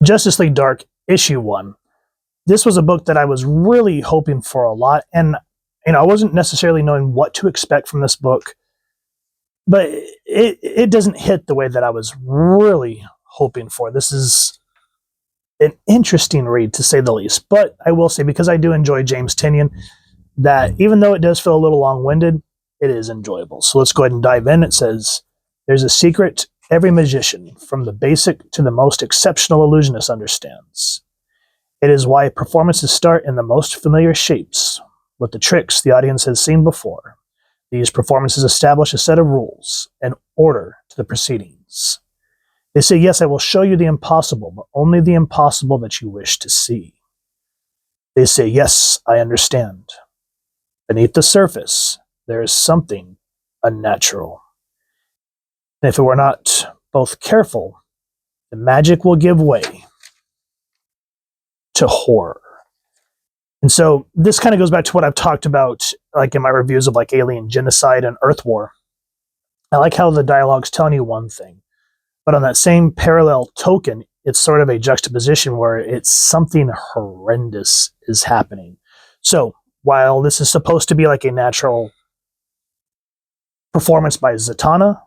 Justice League Dark issue 1. This was a book that I was really hoping for a lot, and I wasn't necessarily knowing what to expect from this book, but it doesn't hit the way that I was really hoping for. This is an interesting read, to say the least, but I will say, because I do enjoy James Tynion, that even though it does feel a little long-winded, it is enjoyable. So let's go ahead and dive in. It says, there's a secret every magician, from the basic to the most exceptional illusionist, understands. It is why performances start in the most familiar shapes, with the tricks the audience has seen before. These performances establish a set of rules and order to the proceedings. They say, yes, I will show you the impossible, but only the impossible that you wish to see. They say, yes, I understand. Beneath the surface, there is something unnatural. And if it were not both careful, the magic will give way to horror. And so this kind of goes back to what I've talked about, like in my reviews of like Alien Genocide and Earth War. I like how the dialogue's telling you one thing, but on that same parallel token, it's sort of a juxtaposition where it's something horrendous is happening. So while this is supposed to be like a natural performance by Zatanna,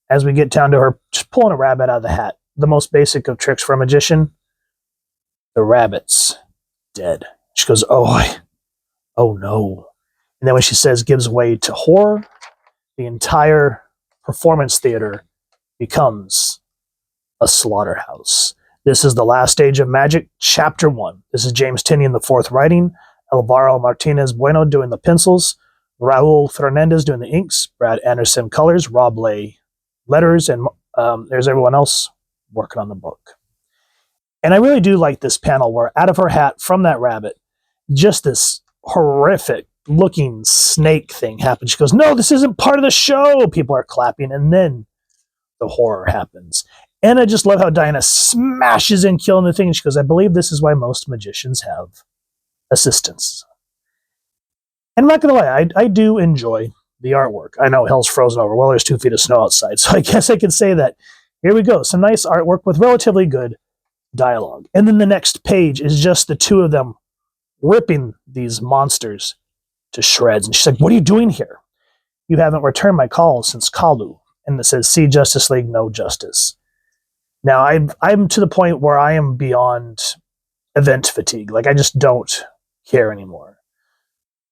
as we get down to her just pulling a rabbit out of the hat, the most basic of tricks for a magician, the rabbit's dead. She goes, oh no. And then when she says gives way to horror, the entire performance theater becomes a slaughterhouse. This is The Last Stage of Magic, Chapter 1. This is James Tynion IV writing, Álvaro Martínez Bueno doing the pencils, Raúl Fernández doing the inks, Brad Anderson colors, Rob Leigh letters, and there's everyone else working on the book. And I really do like this panel where out of her hat, from that rabbit, just this horrific looking snake thing happens. She goes, no, this isn't part of the show. People are clapping, and then the horror happens. And I just love how Diana smashes in, killing the thing. And she goes, I believe this is why most magicians have assistants. And I'm not going to lie, I do enjoy the artwork. I know hell's frozen over. Well, there's 2 feet of snow outside. So I guess I could say that. Here we go. Some nice artwork with relatively good dialogue. And then the next page is just the two of them ripping these monsters to shreds. And she's like, what are you doing here? You haven't returned my calls since Kalu. And it says, see Justice League, no justice. Now, I'm to the point where I am beyond event fatigue. Like, I just don't care anymore.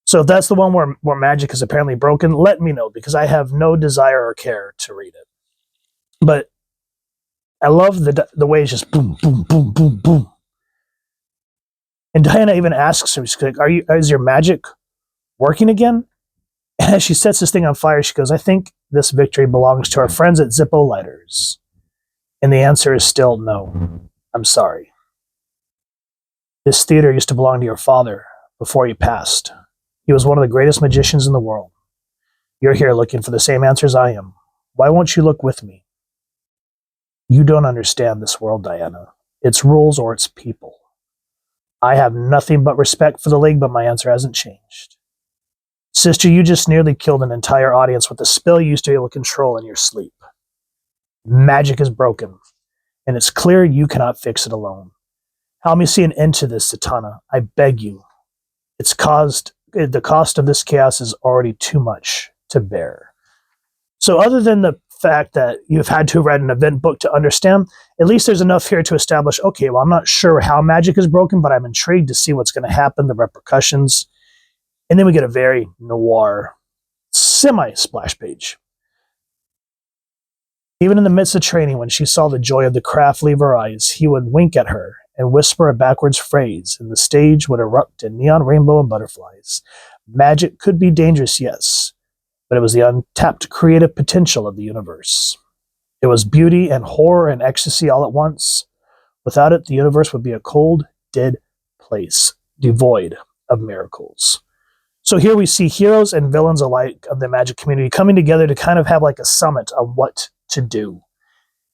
So if that's the one where magic is apparently broken, let me know, because I have no desire or care to read it. But I love the way it's just boom, boom, boom, boom, boom. And Diana even asks her, she's like, is your magic working again? And as she sets this thing on fire, she goes, I think this victory belongs to our friends at Zippo Lighters. And the answer is still no. I'm sorry. This theater used to belong to your father before he passed. He was one of the greatest magicians in the world. You're here looking for the same answers I am. Why won't you look with me? You don't understand this world, Diana. Its rules or its people. I have nothing but respect for the League, but my answer hasn't changed. Sister, you just nearly killed an entire audience with a spell you used to be able to control in your sleep. Magic is broken, and it's clear you cannot fix it alone. Help me see an end to this, Zatanna. I beg you. The cost of this chaos is already too much to bear. So other than the fact that you've had to read an event book to understand, at least there's enough here to establish, okay, well, I'm not sure how magic is broken, but I'm intrigued to see what's going to happen, the repercussions. And then we get a very noir, semi-splash page. Even in the midst of training, when she saw the joy of the craft leave her eyes, he would wink at her and whisper a backwards phrase, and the stage would erupt in neon rainbow and butterflies. Magic could be dangerous, yes, but it was the untapped creative potential of the universe. It was beauty and horror and ecstasy all at once. Without it, the universe would be a cold, dead place, devoid of miracles. So here we see heroes and villains alike of the magic community coming together to kind of have like a summit of what to do.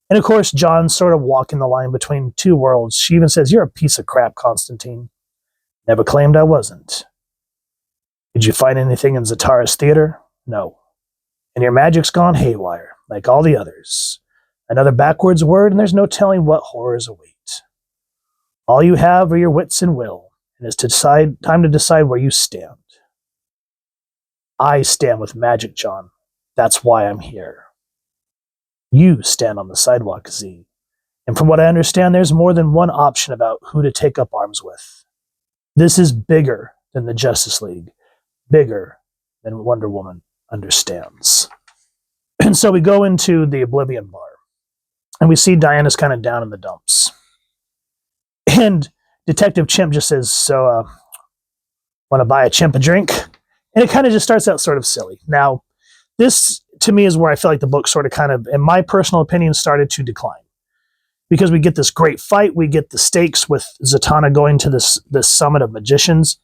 And of course, John's sort of walking the line between two worlds. She even says, you're a piece of crap, Constantine. Never claimed I wasn't. Did you find anything in Zatara's theater? No. And your magic's gone haywire, like all the others. Another backwards word, and there's no telling what horrors await. All you have are your wits and will, and it's time to decide where you stand. I stand with magic, John. That's why I'm here. You stand on the sidewalk, Z. And from what I understand, there's more than one option about who to take up arms with. This is bigger than the Justice League, bigger than Wonder Woman understands. And so we go into the Oblivion Bar, and we see Diana's kind of down in the dumps. And Detective Chimp just says, so, want to buy a chimp a drink? And it kind of just starts out sort of silly. Now, this, to me, is where I feel like the book sort of kind of, in my personal opinion, started to decline. Because we get this great fight, we get the stakes with Zatanna going to this summit of magicians.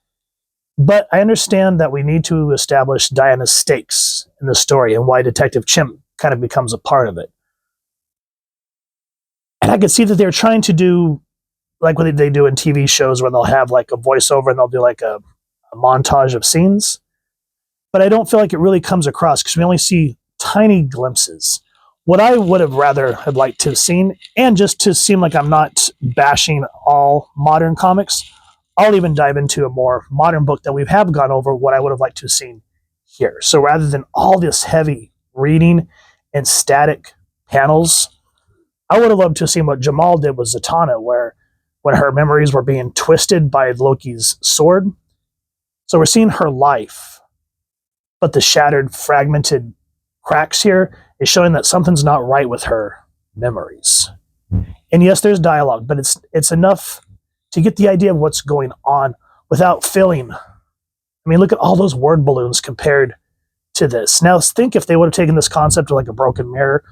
But I understand that we need to establish Diana's stakes in the story and why Detective Chimp kind of becomes a part of it. And I could see that they're trying to do like what they do in TV shows where they'll have like a voiceover and they'll do like a montage of scenes. But I don't feel like it really comes across because we only see tiny glimpses. What I would have rather have liked to have seen, and just to seem like I'm not bashing all modern comics, I'll even dive into a more modern book that we have gone over what I would have liked to have seen here. So rather than all this heavy reading and static panels, I would have loved to have seen what Jamal did with Zatanna, where when her memories were being twisted by Loki's sword. So we're seeing her life, but the shattered, fragmented cracks here is showing that something's not right with her memories. And yes, there's dialogue, but it's enough to get the idea of what's going on without feeling. I mean, look at all those word balloons compared to this. Now think if they would have taken this concept of like a broken mirror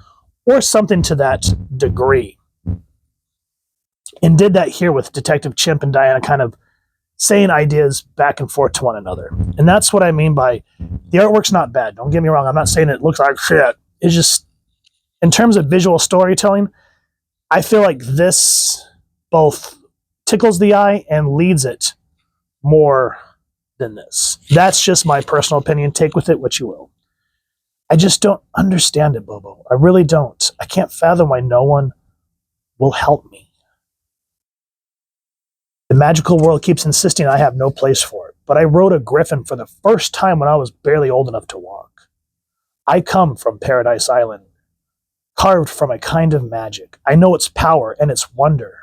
or something to that degree and did that here with Detective Chimp and Diana kind of saying ideas back and forth to one another. And that's what I mean by the artwork's not bad. Don't get me wrong. I'm not saying it looks like shit. It's just, in terms of visual storytelling, I feel like this both tickles the eye and leads it more than this. That's just my personal opinion. Take with it what you will. I just don't understand it, Bobo. I really don't. I can't fathom why no one will help me. The magical world keeps insisting I have no place for it, but I rode a griffin for the first time when I was barely old enough to walk. I come from Paradise Island, carved from a kind of magic. I know its power and its wonder.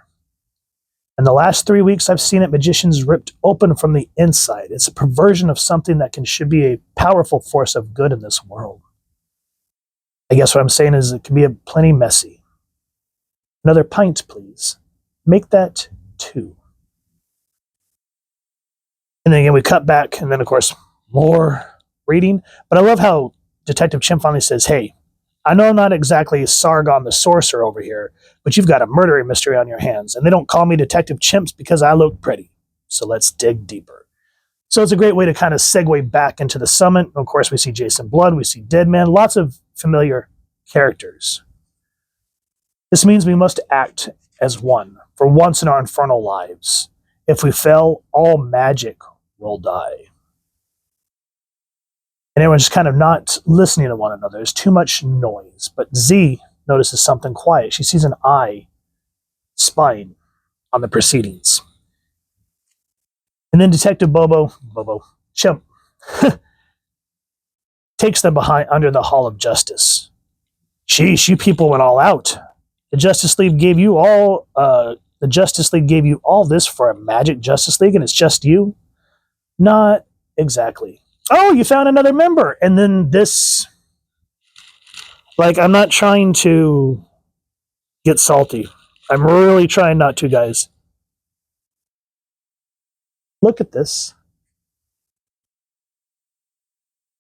In the last 3 weeks, I've seen it magicians ripped open from the inside. It's a perversion of something that should be a powerful force of good in this world. I guess what I'm saying is it can be plenty messy. Another pint, please. Make that 2. And then again, we cut back, and then, of course, more reading. But I love how Detective Chimp finally says, hey, I know I'm not exactly Sargon the Sorcerer over here, but you've got a murder mystery on your hands. And they don't call me Detective Chimps because I look pretty. So let's dig deeper. So it's a great way to kind of segue back into the summit. Of course, we see Jason Blood, we see Deadman, lots of familiar characters. This means we must act as one for once in our infernal lives. If we fail, all magic will die. And everyone's just kind of not listening to one another. There's too much noise. But Z notices something quiet. She sees an eye spying on the proceedings. And then Detective Chimp, takes them under the Hall of Justice. Sheesh, you people went all out. The Justice League gave you all this for a magic Justice League, and it's just you? Not exactly. Oh, you found another member. And then this, like, I'm not trying to get salty. I'm really trying not to, guys. Look at this.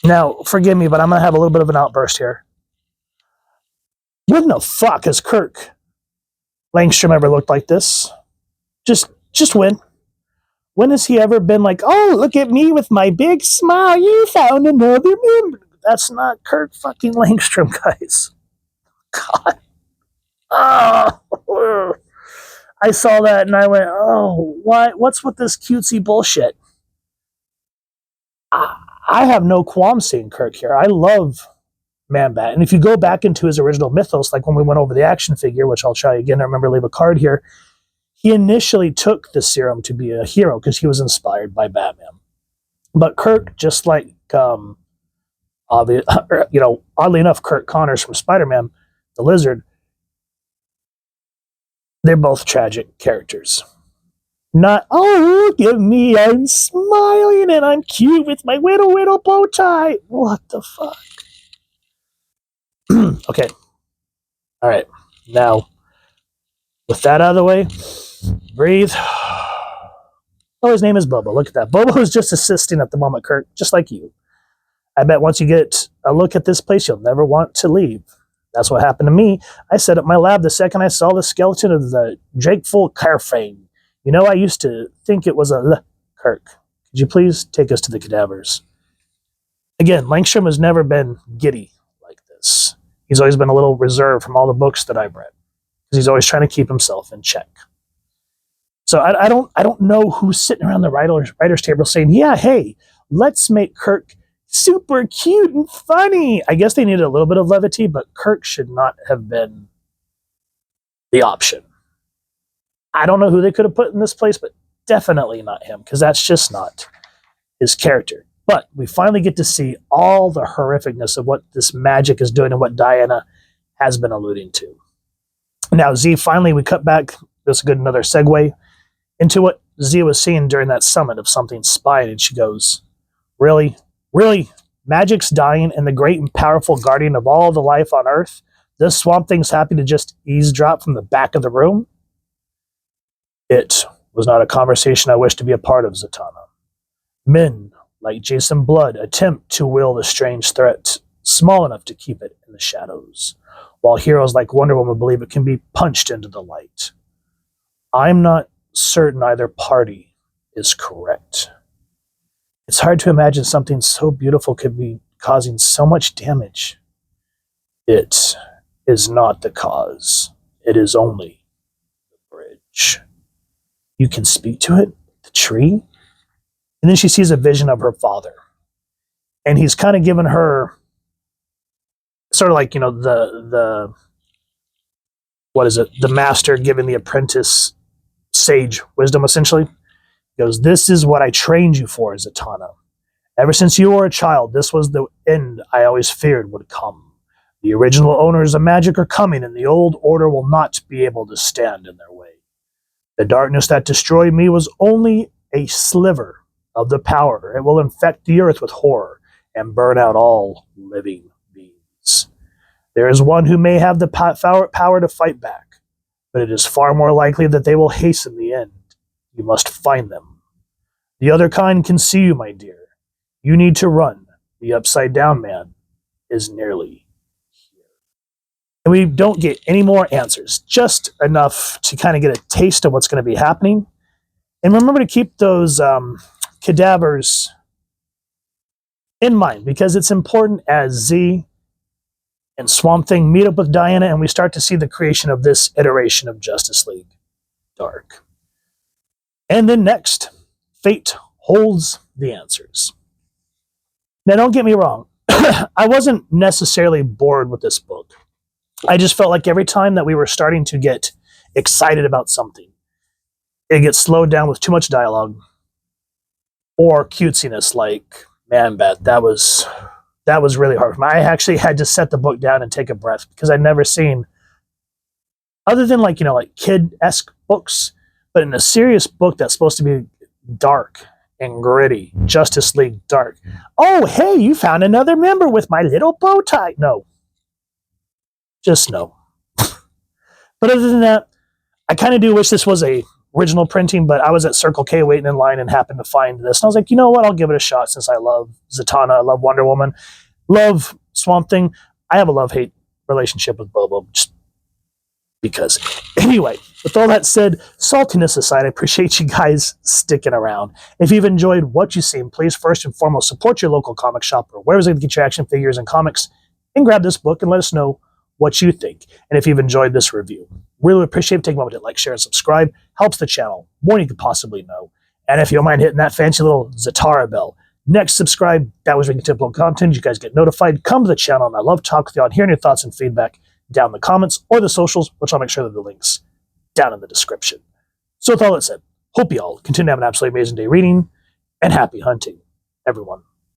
Now, forgive me, but I'm going to have a little bit of an outburst here. When the fuck has Kirk Langstrom ever looked like this? Just when? When has he ever been like, oh, look at me with my big smile, you found another member? That's not Kirk fucking Langstrom, guys. God. Oh, I saw that and I went, oh, what's with this cutesy bullshit? I have no qualm seeing Kirk here. I love Man-Bat. And if you go back into his original mythos, like when we went over the action figure, which I'll try again, I remember to leave a card here, He initially took the serum to be a hero because he was inspired by Batman. But Kirk, just like, oddly enough, Kirk Connors from Spider-Man, the Lizard, they're both tragic characters. Not, oh, look at me, I'm smiling and I'm cute with my widow bow tie. What the fuck? Okay. All right. Now, with that out of the way, breathe. Oh, his name is Bobo. Look at that. Bobo is just assisting at the moment, Kirk, just like you. I bet once you get a look at this place, you'll never want to leave. That's what happened to me. I set up my lab the second I saw the skeleton of the Drakeful Carfane. You know, I used to think it was a Kirk. Could you please take us to the cadavers? Again, Langstrom has never been giddy like this. He's always been a little reserved from all the books that I've read, because he's always trying to keep himself in check. So I don't know who's sitting around the writer's table saying, yeah, hey, let's make Kirk super cute and funny. I guess they needed a little bit of levity, but Kirk should not have been the option. I don't know who they could have put in this place, but definitely not him, because that's just not his character. But we finally get to see all the horrificness of what this magic is doing and what Diana has been alluding to. Now, Z, finally, we cut back. This is a good another segue into what Z was seeing during that summit of something spying, and she goes, really? Really? Magic's dying, and the great and powerful guardian of all the life on Earth, this Swamp Thing's happy to just eavesdrop from the back of the room? It was not a conversation I wished to be a part of, Zatanna. Men like Jason Blood attempt to will the strange threat small enough to keep it in the shadows, while heroes like Wonder Woman believe it can be punched into the light. I'm not certain either party is correct. It's hard to imagine something so beautiful could be causing so much damage. It is not the cause. It is only the bridge. You can speak to it, the tree? And then she sees a vision of her father. And he's kind of given her sort of like, the what is it? The master giving the apprentice sage wisdom, essentially. He goes, this is what I trained you for, Zatanna. Ever since you were a child, this was the end I always feared would come. The original owners of magic are coming, and the old order will not be able to stand in their way. The darkness that destroyed me was only a sliver of the power. It will infect the earth with horror and burn out all living beings. There is one who may have the power to fight back, but it is far more likely that they will hasten the end. You must find them. The other kind can see you, my dear. You need to run. The Upside-Down Man is nearly here. And we don't get any more answers, just enough to kind of get a taste of what's going to be happening. And remember to keep those cadavers in mind, because it's important as Z and Swamp Thing meet up with Diana and we start to see the creation of this iteration of Justice League Dark. And then next, fate holds the answers. Now, don't get me wrong. I wasn't necessarily bored with this book. I just felt like every time that we were starting to get excited about something, it gets slowed down with too much dialogue or cutesiness, like Man-Bat. That was really hard for me. I actually had to set the book down and take a breath, because I'd never seen, other than like kid-esque books, but in a serious book that's supposed to be dark and gritty, Justice League Dark. Oh, hey, you found another member with my little bow tie. No. Just no. But other than that, I kind of do wish this was a original printing, but I was at Circle K waiting in line and happened to find this. And I was like, you know what? I'll give it a shot, since I love Zatanna, I love Wonder Woman, love Swamp Thing. I have a love-hate relationship with Bobo, just because. Anyway, with all that said, saltiness aside, I appreciate you guys sticking around. If you've enjoyed what you've seen, please first and foremost support your local comic shop or wherever you get your action figures and comics, and grab this book and let us know what you think. And if you've enjoyed this review, really appreciate it. Take a moment to like, share, and subscribe. Helps the channel more than you could possibly know. And if you don't mind hitting that fancy little Zatara bell. Next, subscribe. That was Rinky Typical content. You guys get notified. Come to the channel, and I love talking with you on hearing your thoughts and feedback down in the comments or the socials, which I'll make sure that the links down in the description. So with all that said, hope you all continue to have an absolutely amazing day reading, and happy hunting, everyone.